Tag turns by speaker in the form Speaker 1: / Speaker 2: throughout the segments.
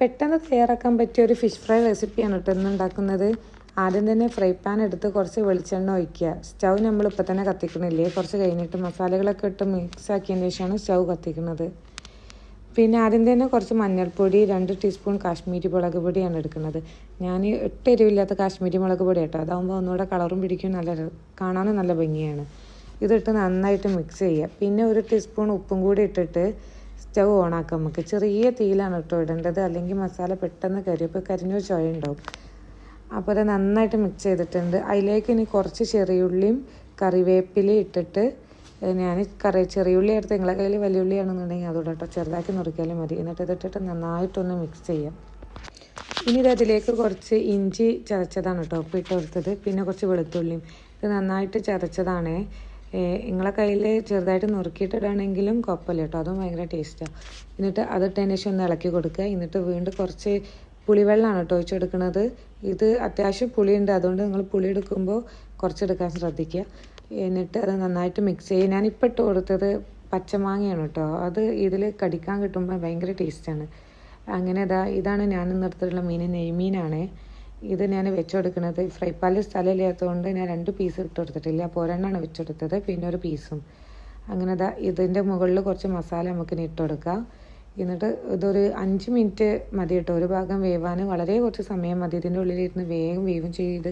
Speaker 1: പെട്ടെന്ന് തയ്യാറാക്കാൻ പറ്റിയ ഒരു ഫിഷ് ഫ്രൈ റെസിപ്പിയാണ് കേട്ടോ ഇന്ന് ഉണ്ടാക്കുന്നത്. ആദ്യം തന്നെ ഫ്രൈ പാൻ എടുത്ത് കുറച്ച് വെളിച്ചെണ്ണ ഒഴിക്കുക. സ്റ്റൗ നമ്മളിപ്പോൾ തന്നെ കത്തിക്കണില്ലേ, കുറച്ച് കഴിഞ്ഞിട്ട് മസാലകളൊക്കെ ഇട്ട് മിക്സ് ആക്കിയതിന് ശേഷമാണ് സ്റ്റൗ കത്തിക്കുന്നത്. പിന്നെ ആദ്യം തന്നെ കുറച്ച് മഞ്ഞൾപ്പൊടി, 2 ടീസ്പൂൺ കാശ്മീരി മുളക് പൊടിയാണ് എടുക്കുന്നത്. ഞാൻ 8 എരിവില്ലാത്ത കാശ്മീരി മുളക് പൊടി കേട്ടോ, അതാകുമ്പോൾ ഒന്നുകൂടെ കളറും പിടിക്കും, കാണാനും നല്ല ഭംഗിയാണ്. ഇതിട്ട് നന്നായിട്ട് മിക്സ് ചെയ്യുക. പിന്നെ 1 ടീസ്പൂൺ ഉപ്പും കൂടി ഇട്ടിട്ട് സ്റ്റൗ ഓണാക്കാം. നമുക്ക് ചെറിയ തീയിലാണ് കേട്ടോ ഇടേണ്ടത്, അല്ലെങ്കിൽ മസാല പെട്ടെന്ന് കരിയും, കരിഞ്ഞൊരു ചുവ ഉണ്ടാവും. അപ്പോൾ അത് നന്നായിട്ട് മിക്സ് ചെയ്തിട്ടുണ്ട്. അതിലേക്ക് ഇനി കുറച്ച് ചെറിയുള്ളിയും കറിവേപ്പിലയും ഇട്ടിട്ട് ഞാൻ ചെറിയുള്ളി എടുത്ത് നിങ്ങളെ കയ്യിൽ വലിയ ഉള്ളിയാണെന്നുണ്ടെങ്കിൽ അതോടെ കേട്ടോ ചെറുതാക്കി നുറുക്കിയാലും മതി. എന്നിട്ട് ഇതിട്ടിട്ട് നന്നായിട്ടൊന്ന് മിക്സ് ചെയ്യാം. ഇനി ഇതിലേക്ക് കുറച്ച് ഇഞ്ചി ചതച്ചതാണ് കേട്ടോ ഉപ്പ് ഇട്ട് കൊടുത്തത്. പിന്നെ കുറച്ച് വെളുത്തുള്ളിയും ഇത് നന്നായിട്ട് ചതച്ചതാണ്. നിങ്ങളെ കയ്യിൽ ചെറുതായിട്ട് നുറുക്കിയിട്ടിടാണെങ്കിലും കുഴപ്പമില്ല കേട്ടോ, അതും ഭയങ്കര ടേസ്റ്റാണ്. എന്നിട്ട് അതിട്ടതിന് ശേഷം ഒന്ന് ഇളക്കി കൊടുക്കുക. എന്നിട്ട് വീണ്ടും കുറച്ച് പുളിവെള്ളമാണ് കേട്ടോ ഒഴിച്ചെടുക്കുന്നത്. ഇത് അത്യാവശ്യം പുളിയുണ്ട്, അതുകൊണ്ട് നിങ്ങൾ പുളി എടുക്കുമ്പോൾ കുറച്ചെടുക്കാൻ ശ്രദ്ധിക്കുക. എന്നിട്ട് അത് നന്നായിട്ട് മിക്സ് ചെയ്യുക. ഞാനിപ്പോൾ ഇട്ട് കൊടുത്തത് പച്ചമാങ്ങയാണ് കേട്ടോ, അത് ഇതിൽ കടിക്കാൻ കിട്ടുമ്പോൾ ഭയങ്കര ടേസ്റ്റാണ്. അങ്ങനെ ഇതാണ് ഞാൻ ഇന്ന് എടുത്തിട്ടുള്ള മീൻ, നെയ്മീനാണ്. ഇത് ഞാൻ വെച്ചുകൊടുക്കുന്നത് ഫ്രൈ പാനിൽ സ്ഥലമില്ലാത്തതുകൊണ്ട് ഞാൻ 2 പീസ് ഇട്ട് കൊടുത്തിട്ടില്ല, അപ്പോൾ ഒരെണ്ണമാണ് വെച്ചെടുത്തത്, പിന്നെ ഒരു പീസും. അങ്ങനെ ഇതിൻ്റെ മുകളിൽ കുറച്ച് മസാല നമുക്ക് ഇട്ട് കൊടുക്കാം. എന്നിട്ട് ഇതൊരു 5 മിനിറ്റ് മതി കേട്ടോ ഒരു ഭാഗം വേവാൻ, വളരെ കുറച്ച് സമയം മതി. ഇതിൻ്റെ ഉള്ളിലിരുന്ന് വേഗം വേവും ചെയ്ത്.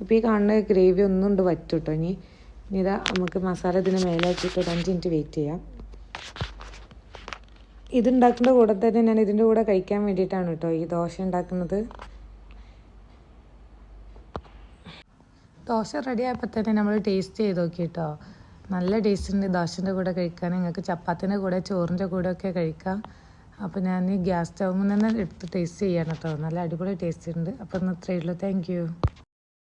Speaker 1: ഇപ്പോൾ ഈ കാണുന്ന ഗ്രേവി ഒന്നും ഉണ്ട് വറ്റും കേട്ടോ. ഇനി നമുക്ക് മസാല ഇതിന് മേലെ വെച്ചിട്ട് ഒരു 5 മിനിറ്റ് വെയിറ്റ് ചെയ്യാം. ഇതുണ്ടാക്കുന്ന കൂടെ തന്നെ ഞാൻ ഇതിൻ്റെ കൂടെ കഴിക്കാൻ വേണ്ടിയിട്ടാണ് കേട്ടോ ഈ ദോശ ഉണ്ടാക്കുന്നത്. ദോശ റെഡി ആയപ്പോൾ തന്നെ നമ്മൾ ടേസ്റ്റ് ചെയ്ത് നോക്കി കേട്ടോ, നല്ല ടേസ്റ്റ് ഉണ്ട്. ദോശൻ്റെ കൂടെ കഴിക്കാൻ, നിങ്ങൾക്ക് ചപ്പാത്തിൻ്റെ കൂടെ ചോറിൻ്റെ കൂടെ ഒക്കെ കഴിക്കാം. അപ്പോൾ ഞാൻ ഗ്യാസ് സ്റ്റൗവിൽ നിന്ന് എടുത്ത് ടേസ്റ്റ് ചെയ്യണം കേട്ടോ, നല്ല അടിപൊളി ടേസ്റ്റ് ഉണ്ട്. അപ്പോൾ ഇന്ന് ഇത്രയേ ഉള്ളൂ. Thank you.